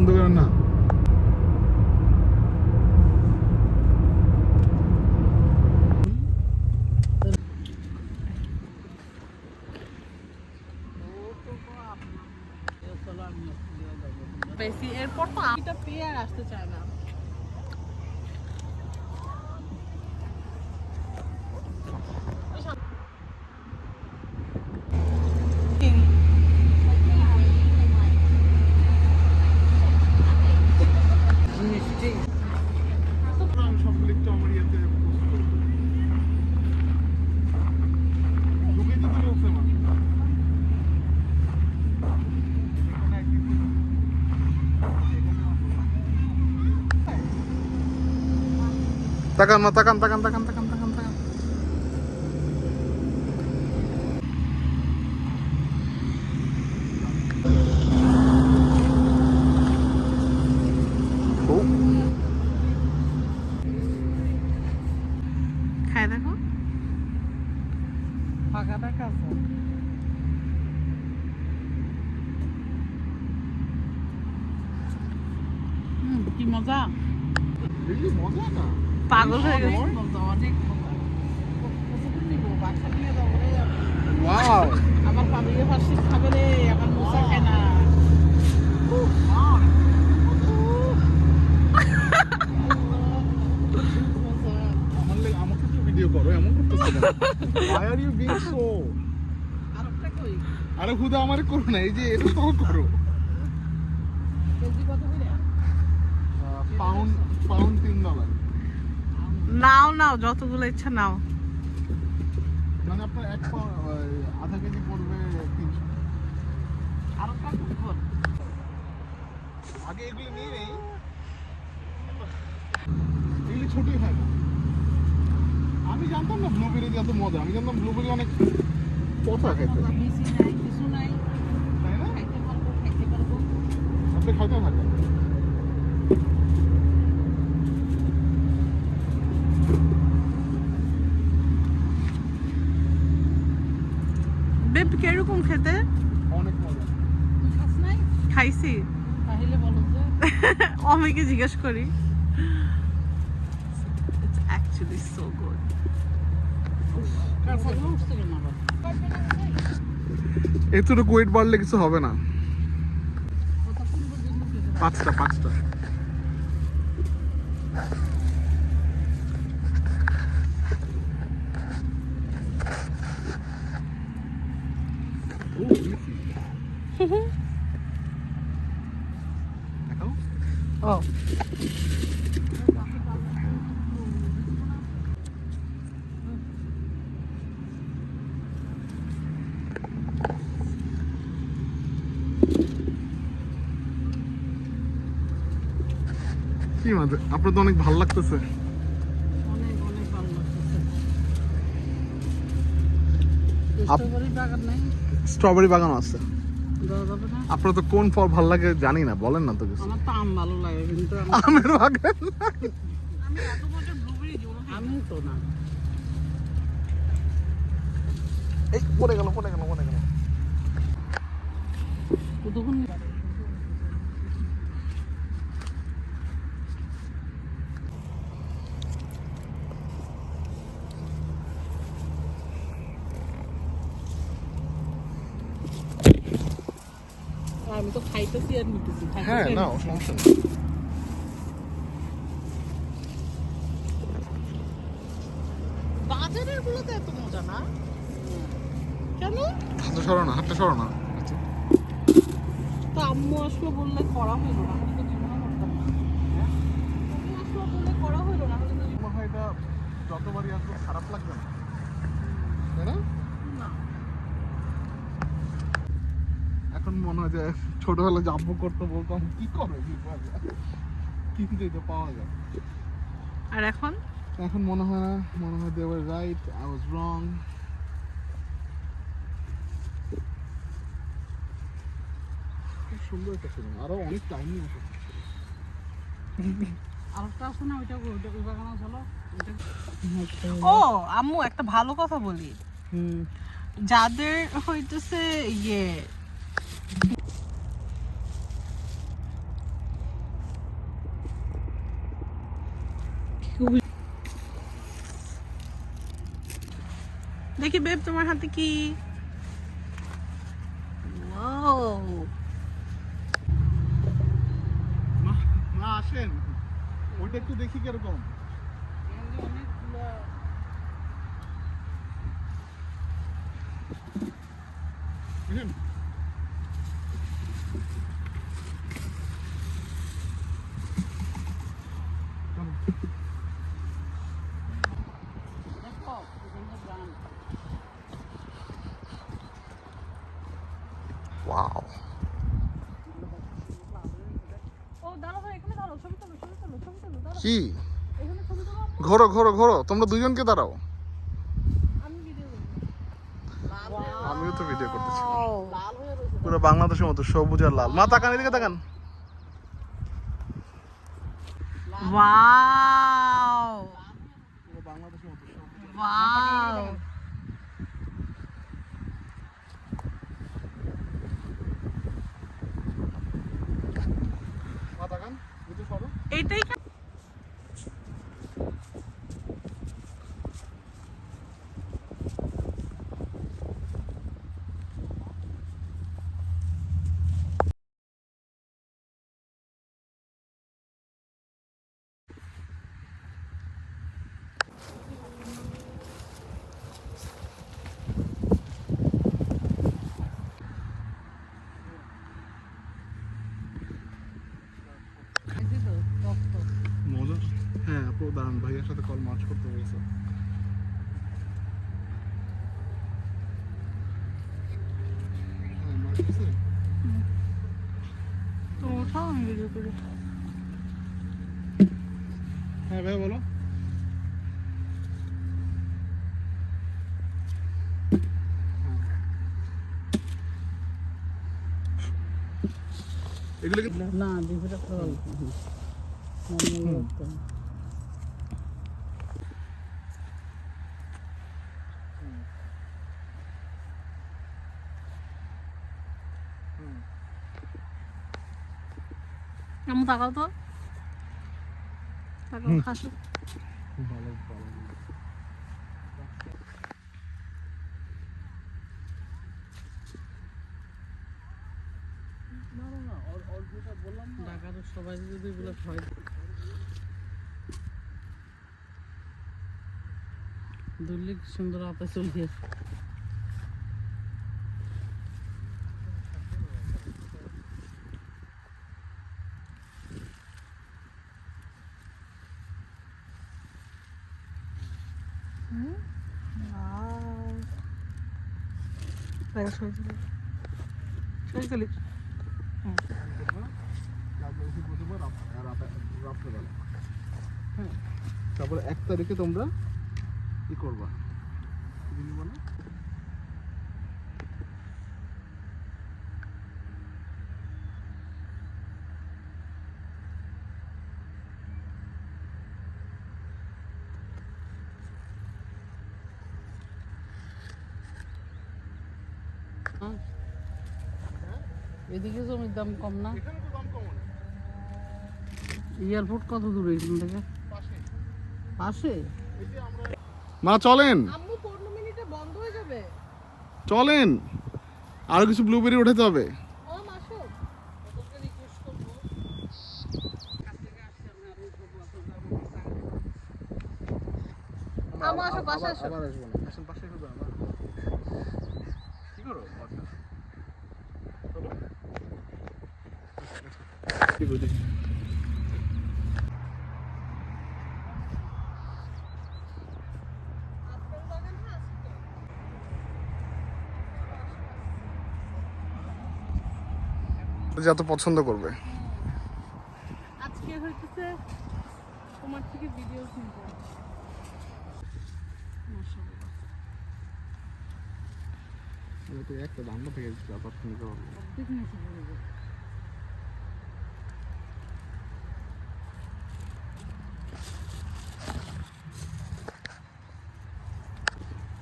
বন্ধ করেন না। বেশি এরপর তো এটা পেয়ে আর আসতে চায় না। সবগুলো একটু আমার ইয়েতে পোস্ট করে দিই। ঢুকে দিতে বলছে মানে তাকান না, তাকান তাকান তাকান তাকান তাকান তাকান। খায় দেখো ফাঁকা দেখা আছে। কি মজা, মজা না পাগল হয়ে গেছে। অনেক মজা। কতক্ষণ নিবো? বাচ্চা নিয়ে যাবো রে। ওয়াও আমার ফ্যামিলি ফার্স্ট খাবে রে, আমার মোসা খায় না। আমাকে তো ভিডিও করো, এমন করতেছো কেন? Why are you being so? আরেকটা কই? আরে খুদা আমারে করো না, এই যে এটা তো করো। কেজি কত করে? পাউন্ড $3। নাও নাও, যতগুলো ইচ্ছা নাও। মানে আপনার আধা কেজি পড়বে 300। আরেকটা কখন? আগে এগুলো নিয়ে নেই, এগুলি ছোটই হয় না। আমি জানতাম না ব্লুবেরি এত মজা, আমি জানতাম ব্লুবেরি অনেক পচা খাইতে, বেশি নাই, কিছু নাই। তাই না? খাইতে পারবো, খাইতে পারবো। আপনি খাইতে থাকেন। বেব কিরকম খেতে? অনেক মজা। তুই খাস নাই? খাইছি। তাহলে বলো যে অমিকে জিজ্ঞেস করি। It's actually so good. এতটুকু ওয়েট বাড়লে কিছু হবে না। 5টা Oh. কি মাঝে আপনার তো অনেক ভালো লাগতেছে। অনেক অনেক ভালো লাগতেছে। স্ট্রবেরি বাগান নাই? স্ট্রবেরি বাগান আছে। দেওয়া যাবে না? আপনার তো কোন ফল ভালো লাগে জানি না, বলেন না তো কিছু। আমার তো আম ভালো লাগে, কিন্তু আমের বাগান আমি এত বছর ব্লুবেরি জীবনে আমি তো না। এই পড়ে গেল। কতক্ষণ? আমি তো খাইতেছি আর নিতেছি। হ্যাঁ না সমস্যা নেই। বাজারের গুলোতে এত মজা না কেন? হাতটা সরো না। তো আম্মু আসলো বললে করা হইলো না, হলে তো জীবনে করতাম না। আম্মু আসলো বললে করা হইলো না, হলে তো মনে হয় এটা যতবারই আসবো খারাপ লাগবে না, তাই না? না। এখন মনে হয় যে ছোটবেলায় যে আব্বু করতে বলতাম কি করে কিন্তু এটা পাওয়া যায়। আর এখন এখন মনে হয় না, মনে হয় they were right, I was wrong. খুব সুন্দর একটা ছিল, আরো অনেক টাইম নিয়ে আসে। আরেকটা আছে না, ওইটা ওই বাগান চলো। ও আম্মু একটা ভালো কথা বলি, যাদের হইতেছে ইয়ে খুবই দেখি বেব তোমার হাতে কি ওয়াও মা আসেন, ওইটা একটু দেখি কিরকম। বুঝলেন? ওয়াও, ও দাঁড়াও এখানে দাঁড়াও ছবি তোলো দাঁড়াও কি এখানে ছবি তোলো ঘোরো ঘোরো ঘোরো, তোমরা দুজনকে দাঁড়াও। আমি ভিডিও করব আমিও তো ভিডিও করতেছি। লাল হয়ে রয়েছে পুরো বাংলাদেশের মতো সবুজ আর লাল। মা তাকান, এদিকে তাকান। ওয়াও পুরো বাংলাদেশের মতো সবুজ। ওয়াও মা তাকান, ভিতরে সরো। এইটাই মজা। হ্যাঁ আপু দাঁড়ান, ভাইয়ের সাথে কল মার্চ করতে বলছে। হ্যাঁ মার্চ করছে। তো ওঠাও আমি ভিডিও করি হ্যাঁ ভাই বলো। এগুলো কি না দিদিটা তো আমি তাকাও তো তাকাও হাসো ভালো ভালো। ঢাকার সবাই যদি এগুলো হয় ধরলে কি সুন্দর আপে চলিয়ে তারপরে 1 তারিখে তোমরা কি করবা? এদিকে জমির দাম কম না এখানে তো দাম কম না। এয়ারপোর্ট কত দূরে এখান থেকে পাশে মা চলেন আম্মু 15 মিনিটে বন্ধ হয়ে যাবে চলেন, আরো কিছু ব্লুবেরি উঠাতে হবে। ও মাসো ওদেরকে রিকোয়েস্ট করব কাছ থেকে আসছে আমি আর উঠবো আম্মু আসো পাশে আসো আবার আসবো না, আসেন পাশে একটু দাঁড়ান। কি করো বাচ্চা? চলো। কি বলি? যত পছন্দ করবে। আজকে হইতেছে তোমার থেকে ভিডিও কিনবো আমি তো একটা দামটা থেকে ব্যাপার নিতে পারবো। অর্ধেক নিচে পড়ে যাবে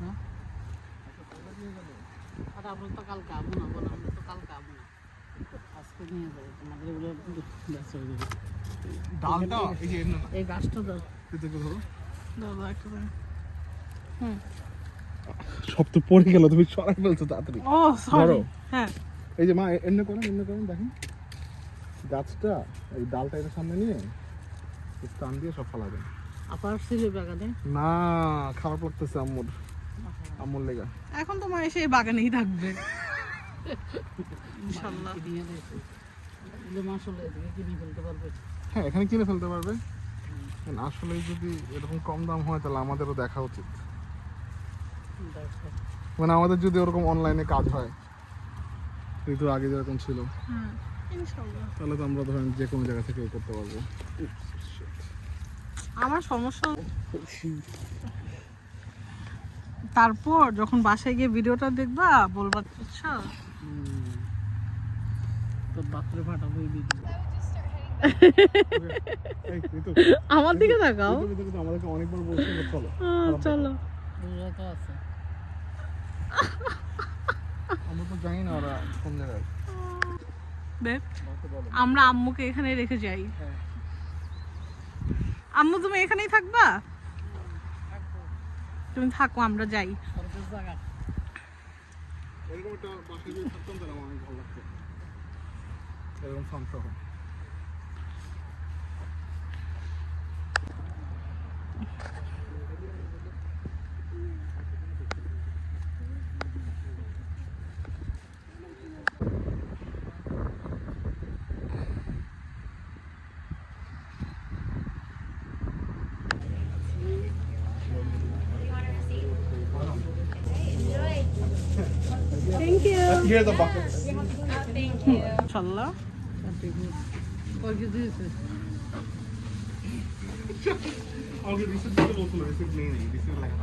হ্যাঁ আর আমরা তো কালকে আবো না বলো আমরা তো কালকে আবো না আজকে নিয়ে যাবো তোমাদের এগুলো ব্যাস হয়ে যাবে ডালটা এই যে না এই গাছটা দাও এটা একটু ধরো। দাদা একটা হুম সব তো পড়ে গেল, তুমি সরাই ফেলছো তাড়াতাড়ি। ও সরি ধরো। হ্যাঁ এই যে মা এমনি করেন দেখেন গাছটা এই ডালটা এর সামনে নিয়ে টান দিয়ে সব ফেলাবেন। আপার ছিল বাগানে না খারাপ লাগতেছে আম্মুর লেগা। এখন তো মা এসে এই বাগানেই থাকবে ইনশাআল্লাহ। কিনে দিয়েছে যে মাসলে এদিকে কিনে ফেলতে পারবে। হ্যাঁ এখানে কিনে ফেলতে পারবে। আসলে যদি এরকম কম দাম হয় তাহলে আমাদেরও দেখা উচিত। দেখো মানে আমাদের যদি ওরকম অনলাইনে কাজ হয় ঋতুর আগে যেরকম ছিল, হ্যাঁ ইনশাআল্লাহ, তাহলে তো আমরা ধরেন যে কোনো জায়গা থেকে করতে পারবো। আমার সমস্যা তারপর যখন বাসায় গিয়ে ভিডিওটা দেখবা বলবা আচ্ছা তো বাথরুমে ফাটাবো এই ভিডিও। এই ঋতু, আমার দিকে তাকাও। ঋতু কিন্তু আমাদেরকে অনেকবার বলছে যে চলো চলো ওরা তো আছে আমরা তো জানি না ওরা কোন জায়গায়। বেব আমরা আম্মুকে এখানে রেখে যাই। হ্যাঁ। আম্মু তুমি এখানেই থাকবা? তুমি থাকো আমরা যাই। সরকার জায়গা এরকম একটা বাসায় যদি থাকতাম তাহলে আমার অনেক ভালো লাগতো, এরকম ফার্ম সহ। Thank you Here are the buckets. ইনশাআল্লাহ। কয় কেজি হয়েছে? Okay, this is the local, this is main, this is like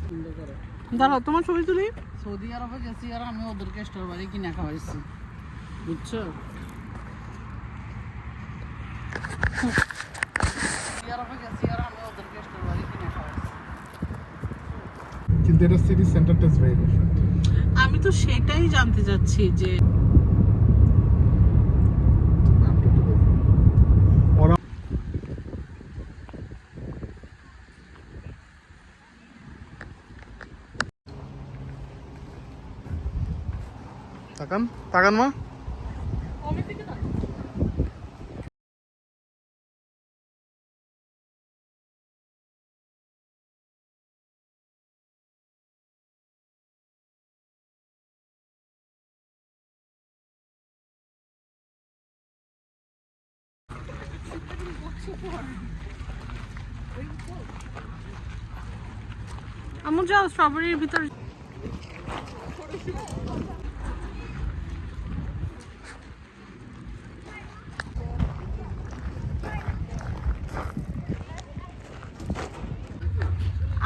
সুন্দর করে দাঁড়াও তোমার ছবি তুলি। সৌদি আরবে গেছি আর আমি ওদেরকে স্ট্রবেরি কিনে খাওয়াইছি, বুঝছো? সৌদি আরবে গেছি আর আমি ওদেরকে স্ট্রবেরি কিনে খাওয়াইছি। কিন্তু এটা সিটি সেন্টারটা ইজ ভেরি ডিফারেন্ট। আমি তো সেটাই জানতে চাচ্ছি যে ওরা তাকান তাকান মা। আম্মু যাও স্ট্রবেরির ভিতর।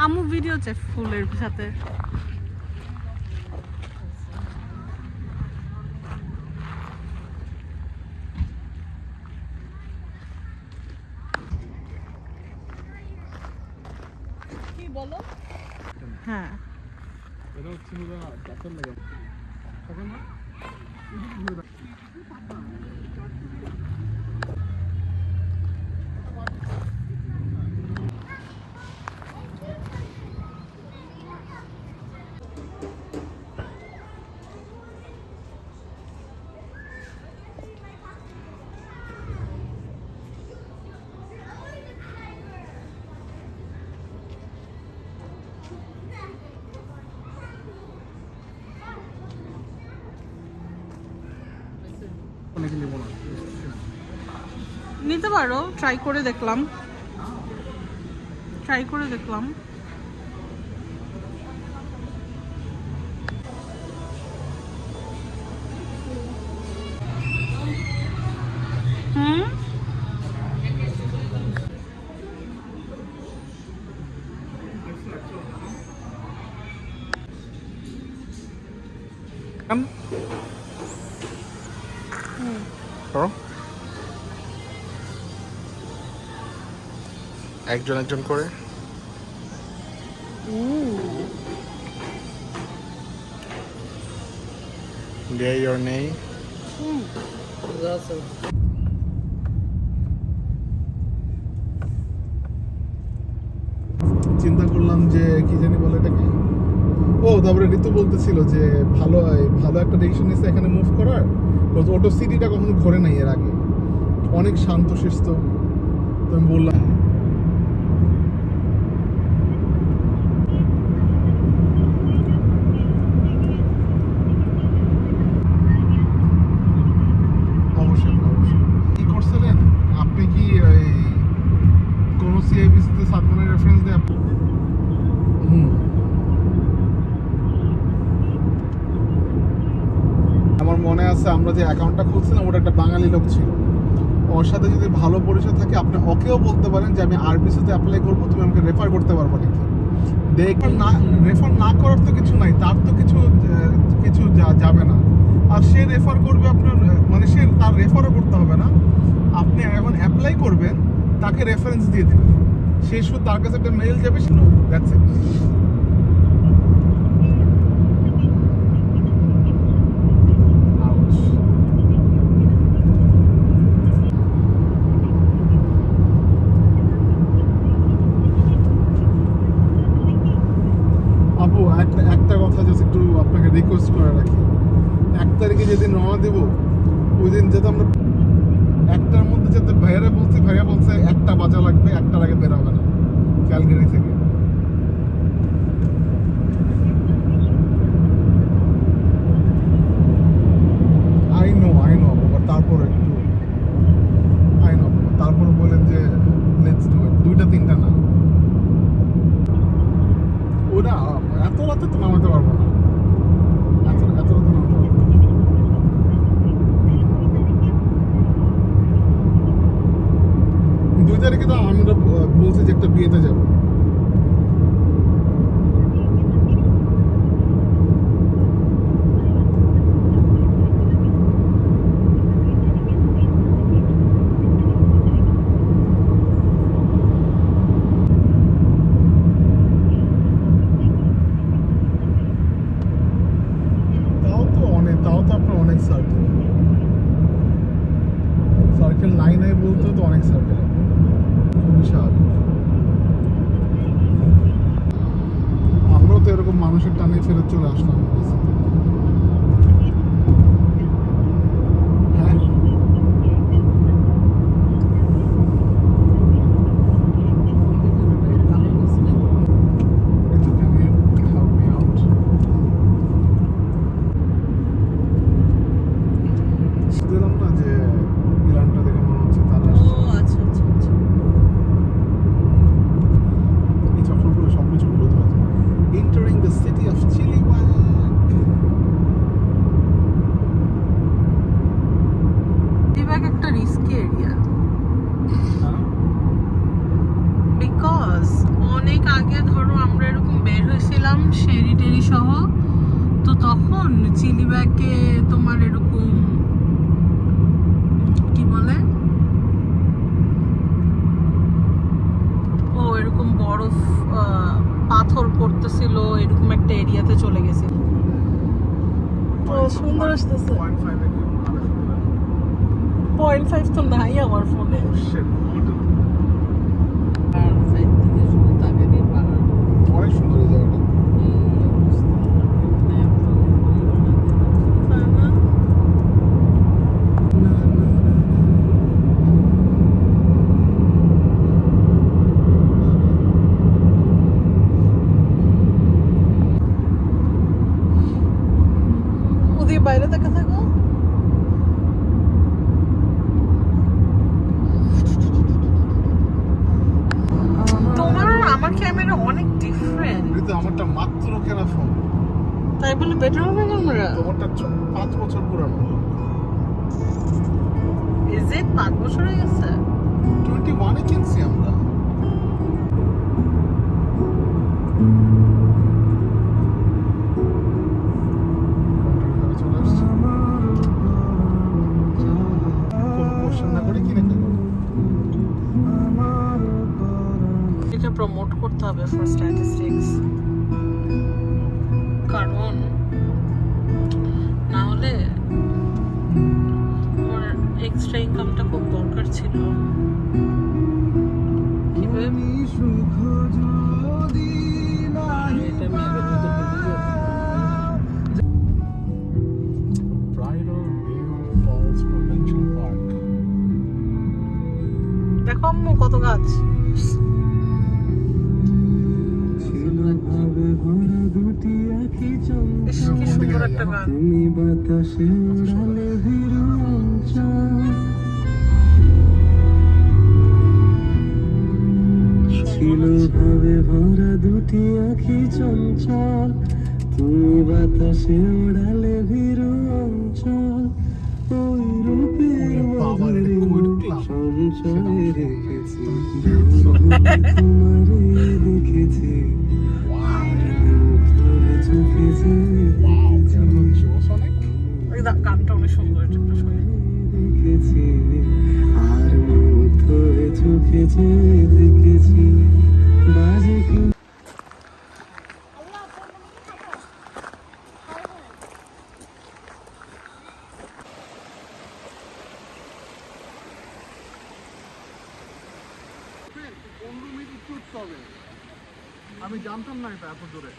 আম্মু ভিডিও চাই ফুলের সাথে। কি বলো? হ্যাঁ এটা হচ্ছে পুরো গাছের লাগে। তাকান মা। অনেক লেবু না। নিতে পারো, ট্রাই করে দেখলাম। হুম করো। একজন একজন করে। There your name. আছে চিন্তা করলাম যে কি জানি বলে এটাকে, ও তারপরে ঋতু বলতেছিল যে ভালো ভালো একটা ডিসিশন নিয়েছে এখানে মুভ করার, বিকজ ওটো সিটিটা কখনো ঘোরে নাই এর আগে, অনেক শান্ত শিষ্ট। তো আমি বললাম অবশ্যই অবশ্যই। কি করছিলেন আপনি, কি কোন সিআইবিসিতে সাতমানের রেফারেন্স দেয়? আমার মনে আছে আমরা যে অ্যাকাউন্টটা খুলছিলাম ওটা একটা বাঙালি লোক ছিল, ওর সাথে যদি ভালো পরিচয় থাকে আপনি ওকেও বলতে পারেন যে আমি আরবিসিতে অ্যাপ্লাই করবো, তুমি আমাকে রেফার করতে পারবো নাকি। দেখবেন না, রেফার না করার তো কিছু নাই, তার তো কিছু যাবে না, আর সে রেফার করবে আপনার, মানে সে তার রেফারও করতে হবে না, আপনি এখন অ্যাপ্লাই করবেন, তাকে রেফারেন্স দিয়ে দিবেন, সে শুধু তার কাছে একটা মেইল যাবে, দ্যাটস ইট। আপু একটা কথা জাস্ট একটু আপনাকে রিকোয়েস্ট করে রাখি, 1 তারিখে যেদিন রওনা দেবো ওই দিন যাতে আমরা 1টার মধ্যে যাতে ভাইয়া বলছে 1টা বাজা লাগবে, 1টার আগে বের হবে না ক্যালগারি থেকে। আই নো তারপর একটু তারপর বলেন যে লেটস ডু ইট, 2টা 3টা না, ওরা এত রাতে তো নামাতে পারবো না, এত রাতে নামাতে পারবো না। 2 তারিখে তো আমরা বলছি যে একটা বিয়েতে যাবো। তাও তো আপনার অনেক সার্কেল নাই বলতে তো অনেক সার্কেল, খুবই স্বাভাবিক। আমরাও তো এরকম মানুষের টানে ফেরত চলে আসলাম। হ্যাঁ দিলাম না যে ইরানটা দেখে মনে হচ্ছে তারা আচ্ছা আচ্ছা আচ্ছা। এই চক্রগুলো সবকিছু ভুলে যাওয়া যায়। Entering the city of Chilliwack. Chilliwack একটা রিস্কি এরিয়া, বিকজ অনেক আগে ধরো আমরা এরকম বের হয়েছিলাম শেরি টেরি সহ, তো তখন চিলিওয়াকে তোমার এরকম কি বলে, ও এরকম বরফ পাথর পড়তেছিল, এরকম একটা এরিয়াতে চলে গেছিল। তো সুন্দর আসতেছে। 0.5 তো নাই আমার ফোনে। আর সাইড থেকে শুধু তাকাতেই পাহাড়। অনেক সুন্দর এই জায়গাটা। ওদিকে বাইরে দেখা থাকো। তোমার আর আমার ক্যামেরা অনেক ডিফারেন্ট। কিন্তু আমারটা মাত্র কেনা ফোন, তাই বলে বেটার হবে ক্যামেরা? তোমারটা 5 বছর পুরানো। ইজ ইট 5 বছর হয়ে গেছে? 21 এ কিনছি আমরা। চলে আসছি। কোনো কোশ্চেন না করে কিনে ফেলো। এটা প্রমোট করতে হবে ফর স্ট্যাটিস্টিক্স, কারণ না হলে আমার এক্সট্রা ইনকামটা খুব দরকার ছিল। কিভাবে কত গাছ। ইস, কি সুন্দর একটা গান। ছিল ভাবে ভরা দুটি আখি চঞ্চল, তুমি বাতাসে ওড়ালে ভীরু অঞ্চল, ওই রূপের মাধুরী সঞ্চয়ে রেখেছি, তোমারে দেখেছি, ধরে চোখেছে ওই গানটা অনেক সুন্দর, এটা একটু শুনি। দেখেছি, আর মুগ্ধ হয়ে চোখেছে দেখেছি, বাজে কি আমি জানতাম না এটা এত জোরে।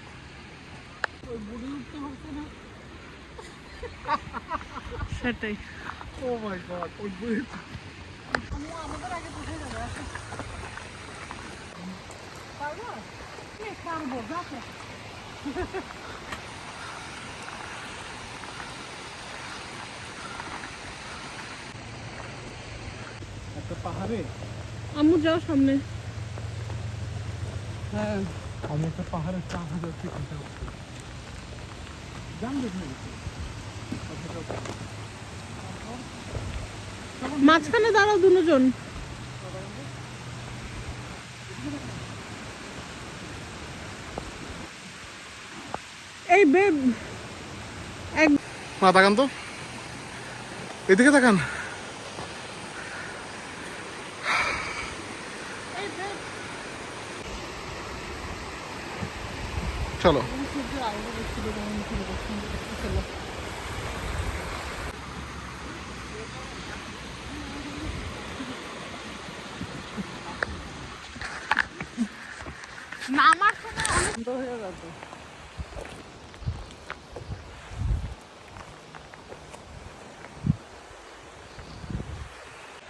সেটাই। ও মাই গড, ওই বুড়ি আমাদের আগে কোথায় যাবে? আসো। পারবো? পারবো, দেখো। একটা পাহাড়ে, আম্মু যাও সামনে। হ্যাঁ, আমি একটা পাহাড়ের 4000 ফিট উঠে উঠছি। জানবে না মাঝখানে দাঁড়াও দুজন। এই বেব এক মা তাকান তো, এদিকে তাকান। চলো নামার সময় অনেক সুন্দর হয়ে গেছে।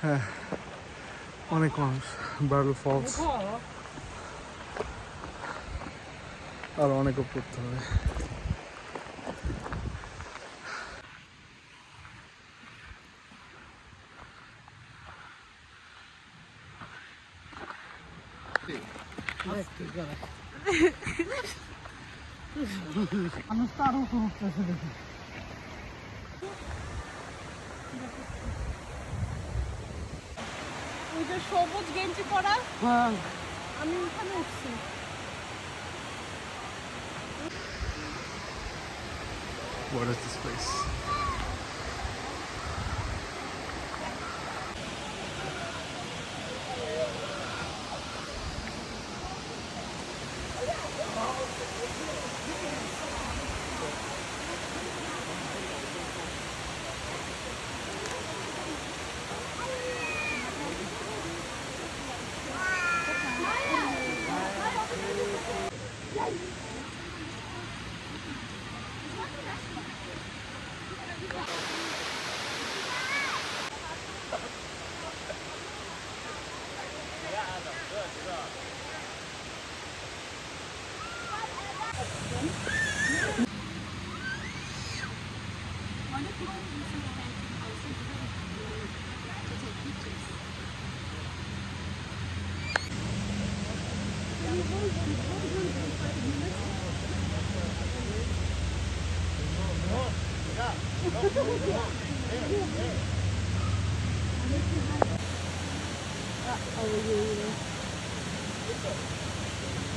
হ্যাঁ, অনেক মানুষ। ব্যারেল ফলস আর অনেক উপর উঠতে হবে। মানুষ তো আরো উপর উঠতেছে দেখি। ওই যে সবুজ গেঞ্জি পরা, হ্যাঁ, আমি ওখানে উঠছি। What is this place?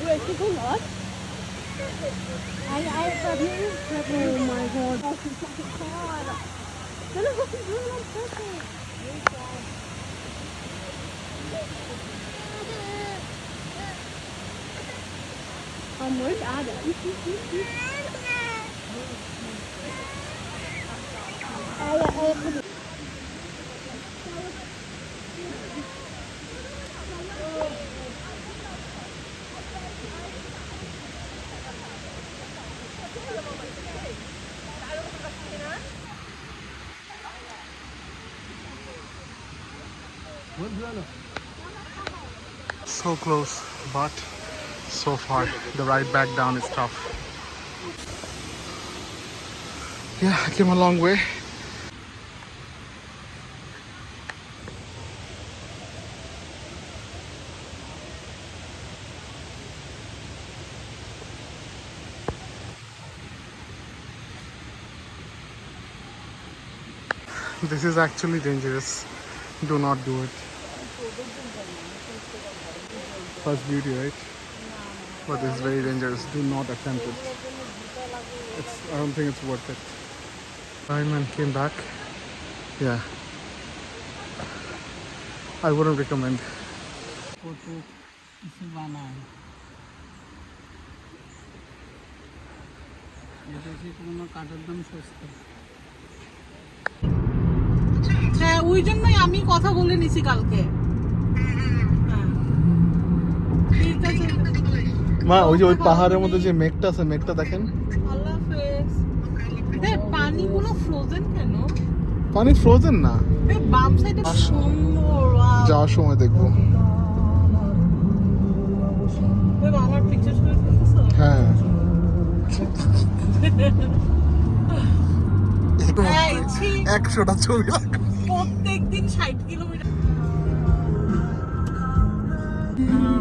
Wait, you go what? I thought you said, oh my god. Oh my god. Then I wasn't doing on purpose. Where's Adam? So close, but so far. The ride back down is tough. Yeah, I came a long way. This is actually dangerous. Do not do it. First beauty, right? But it's very dangerous. Do not attempt it. I don't think it's worth it. Fireman came back. Yeah. I wouldn't recommend. Photo इसे बनाए এটা কি কোনো কাঠের দাম সস্তা হ্যাঁ ওই জন্যই আমি কথা বলে নিছি কালকে হ্যাঁ। ঠিক আছে মা ওই যে ওই পাহাড়ের মধ্যে যে মেঘটা আছে মেঘটা দেখেন আল্লাহ হাফেজ পানিগুলো ফ্রোজেন কেন পানি ফ্রোজেন না বাম সাইডে সুন্দর যাওয়ার সময় দেখবো আমার পিকচার করে ফেলতেছো হ্যাঁ এই, ছি। 100টা ছবি প্রত্যেকদিন 60 কিলোমিটার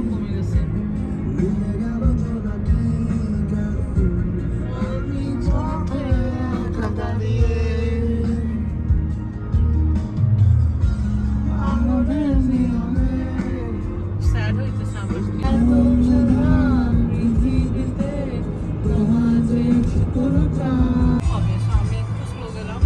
কমে গেছে স্যাড হইতেছে আমার Obviously, আমি একটু স্লো গেলাম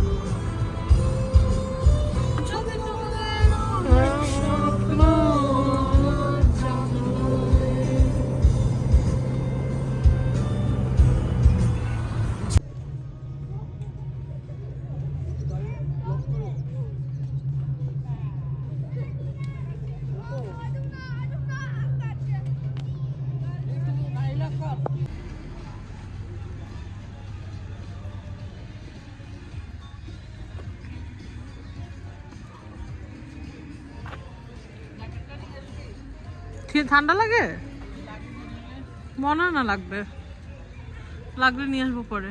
ঠান্ডা লাগে মনে হয় না লাগবে লাগলে নিয়ে আসবো পরে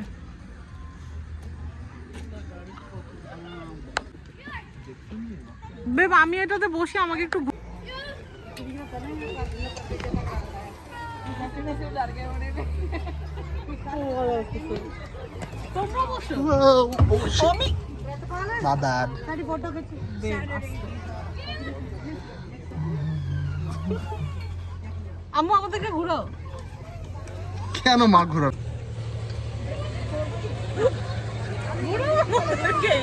বেব আমি এটাতে বসে আমাকে একটু তোমরা বসো আমি My bad. আম্মু আমাদেরকে ঘুরো কেন মা ঘোরা ঘুরো আমাদেরকে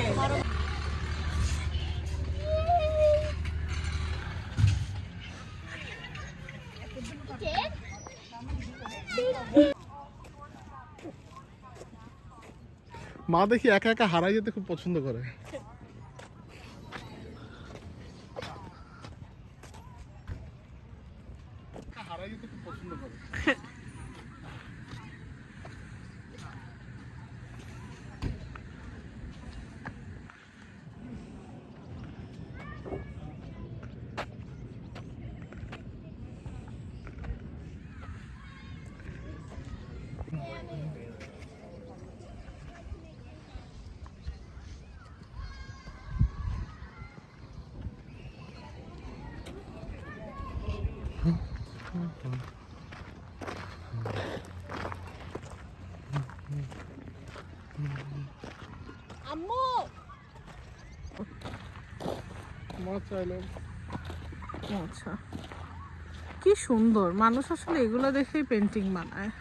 মা দেখি একা একা হারাই যেতে খুব পছন্দ করে হারাই যেতে খুব পছন্দ করে আম্মু মা চাইলো আচ্ছা কি সুন্দর মানুষ আসলে এগুলো দেখেই পেন্টিং বানায়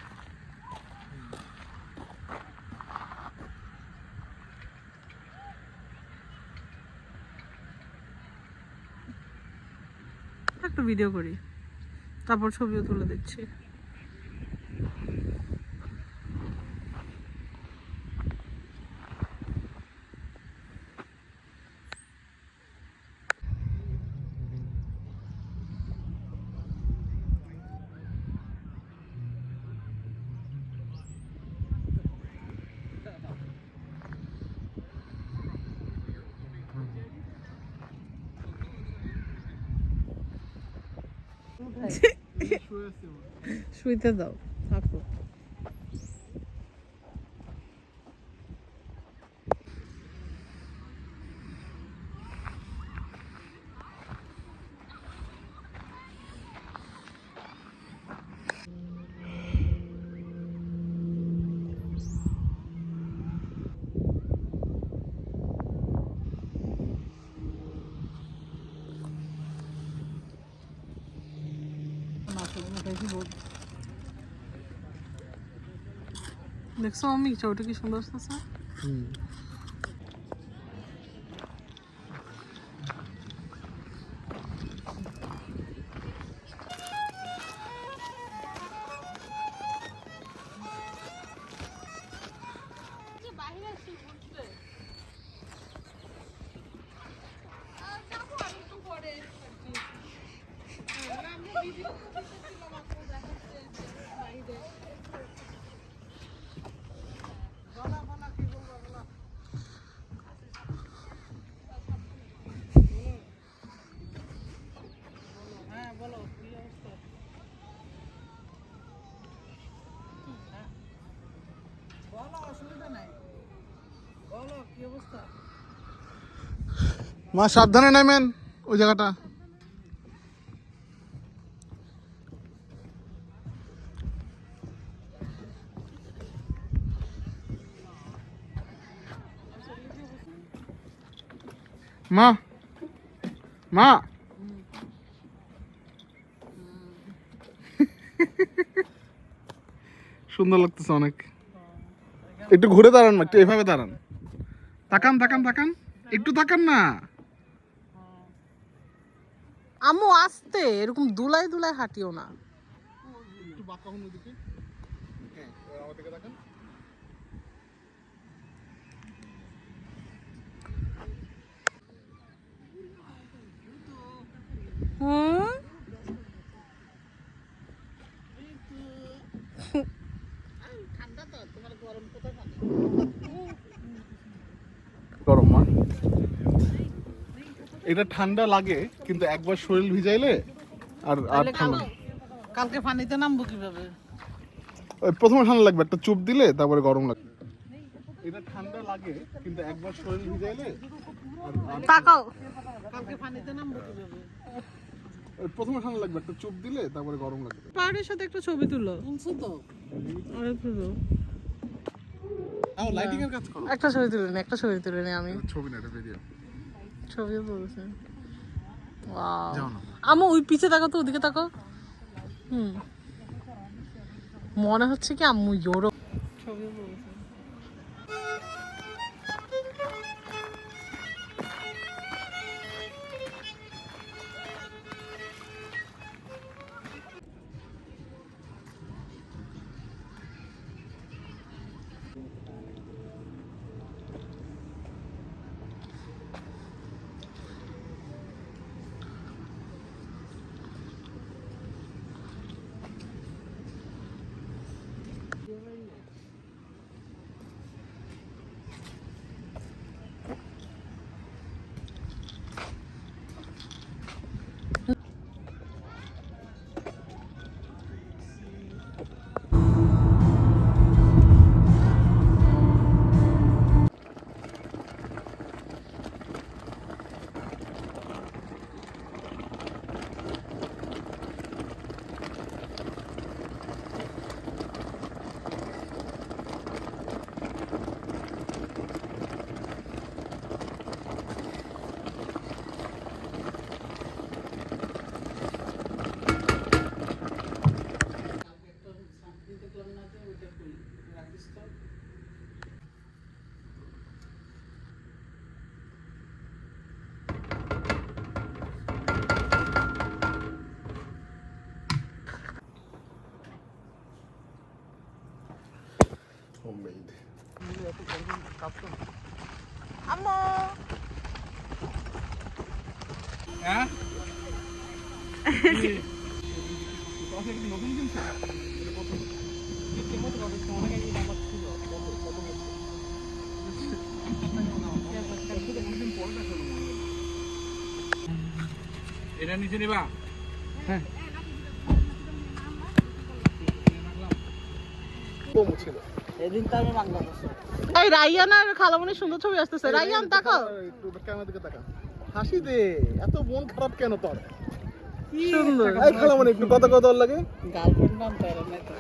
একটা ভিডিও করি তারপর ছবিও তুলে দিচ্ছি শুইতে দাও, থাকো। দেখছো আমি চৌটা কি সুন্দর আছে। মা সাবধানে নামেন ওই জায়গাটা। মা মা সুন্দর লাগতেছে অনেক। একটু ঘুরে দাঁড়ান, একটু এভাবে দাঁড়ান, তাকান তাকান তাকান, একটু তাকান না। আম্মু আস্তে, এরকম দুলাই দুলাই হাঁটিও না। একটু বাঁকা হন ওদিকে। হ্যাঁ, আমার দিকে তাকান। গরম মা, এটা ঠান্ডা লাগে কিন্তু একবার শরীর ভিজাইলে আর আর ঠান্ডা। কালকে পানিতে নামবো কিভাবে? ওই প্রথমে ঠান্ডা লাগবে, একটা চুপ দিলে তারপরে গরম লাগবে। এটা ঠান্ডা লাগে কিন্তু একবার শরীর ভিজাইলে আর তাকাও। কালকে পানিতে নামবো কিভাবে? ওই প্রথমে ঠান্ডা লাগবে, একটা চুপ দিলে তারপরে গরম লাগবে। পাহাড়ের সাথে একটা ছবি তুলো। শুনছো তো? আরে তুলো। লাইটিং এর কাজ করো। একটা ছবি তুলে নি, একটা ছবি তুলে নি আমি। ছবি না, এটা ভিডিও। ছবিও তুলছি। ওয়াও। যাও না। আম্মু ওই পিছে তাকাও তো, ওদিকে তাকাও। মনে হচ্ছে কি আম্মু ইউরোপ। ছবিও তুলছি। হোমমেড। আম্মু হ্যাঁ? নতুন কিনছো? এটা নিচে নিবা? হ্যাঁ। কম ছিল। এদিন তো আমি বাংলা করছি। এই রাইয়ান আর খালামণির সুন্দর ছবি আসতেছে। রাইয়ান তাকাও। একটু ক্যামেরা দিকে তাকা। হাসি দে, এত মন খারাপ কেন তোর? সুন্দর। এই খালামণি একটু কথা কথা লাগে। গার্লফ্রেন্ড নাম তার নাই তো।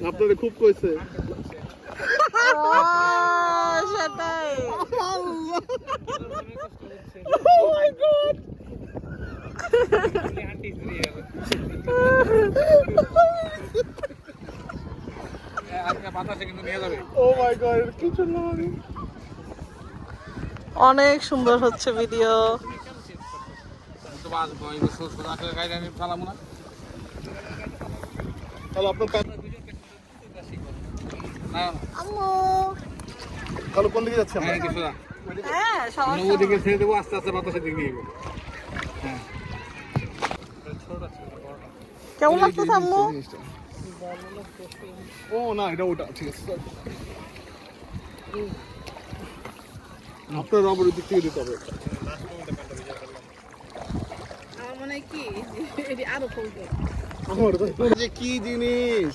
আপনারে খুব কইছে। সেটাই। Oh my god! Oh my god, কি চললো মানে? অনেক সুন্দর হচ্ছে ভিডিও। তাহলে আপনার আম্মু। তাহলে কোন দিকে যাচ্ছেন? হ্যাঁ, সবার ওদিকে ছেড়ে দেবো, আস্তে আস্তে বাতাসের দিকে নিয়ে যাবো। কেমন লাগতেছে আম্মু? ও না, এটা ওটা ঠিক আছে। আপনার রবারের দিক থেকে দিতে হবে। আমার মনে হয় কি এটি আরো ফুলবে। আমার যে কি জিনিস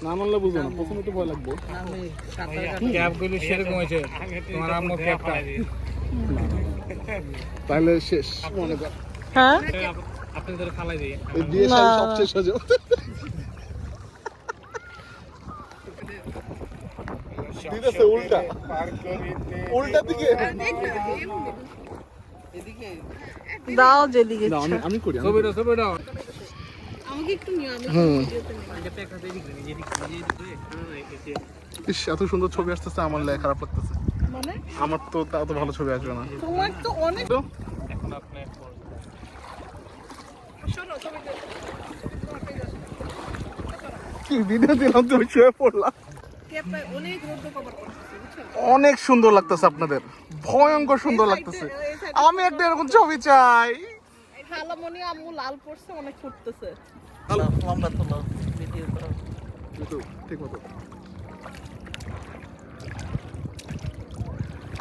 না মানলে বুঝবো না, প্রথমে একটু ভয় লাগবে। আমি সাঁতার ক্যাবগুলো সেরকম হয়েছে, তোমার আম্মু ক্যাবটা। তাহলে শেষ মনে কর। হ্যাঁ? আপনি ধরে ফালাই দিয়ে এই বিয়ে না। সব শেষ হয়ে যাবে। দিতেছে উল্টা উল্টা দিকে। এদিকে দাও যেদিকে না, ইচ্ছা। আমি করি। ছবিটা আমাকে একটু নিও আমি ইস, এত সুন্দর ছবি আসতেছে, আমার লেখা খারাপ লাগতেছে। মানে আমার তো তা তো ভালো ছবি আসবে না। তোমার তো অনেক তো এখন আপনি শোনো ছবিটা কি ভিডিও দিলাম, তুমি শুয়ে পড়লাম। ক্যাপটা অনেক রোদ কভার করতেছে বুঝছো? অনেক সুন্দর লাগতেছে আপনাদের, ভয়ঙ্কর সুন্দর লাগতেছে। আমি একটা এরকম ছবি চাই। খালামণি আম্মু লাল পড়ছে, অনেক ফুটতেছে। লম্বা তোলো ভিডিও করো। ঠিক মতো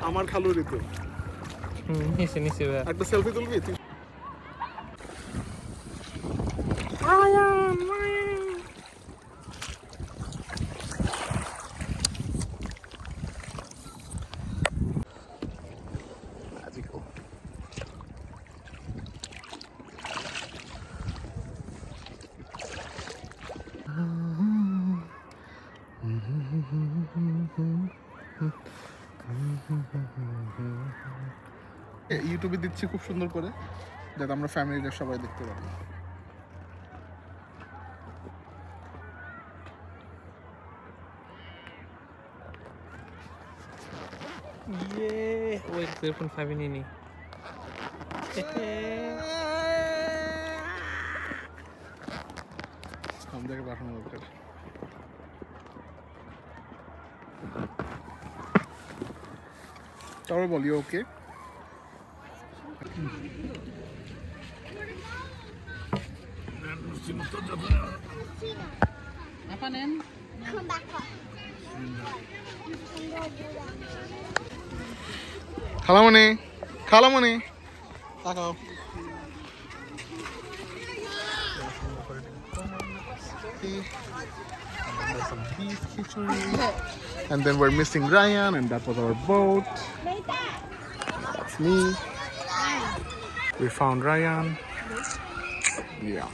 আমার খালু ঋতু নিচে নিচে একটা সেলফি তুলবি তুই? Magical. ইউটিউবে দিচ্ছি খুব সুন্দর করে, যাতে আমরা ফ্যামিলিদের সবাই দেখতে পারি। ওই এরফোন 5 নিয়ে নি আমাদেরকে পাঠানো দরকার। তারপর বলি ওকে। আপা নেন খালামণি, খালামণি তাকাও। And then we're missing Ryan, and that was our boat. That's me. We found Ryan. Yeah.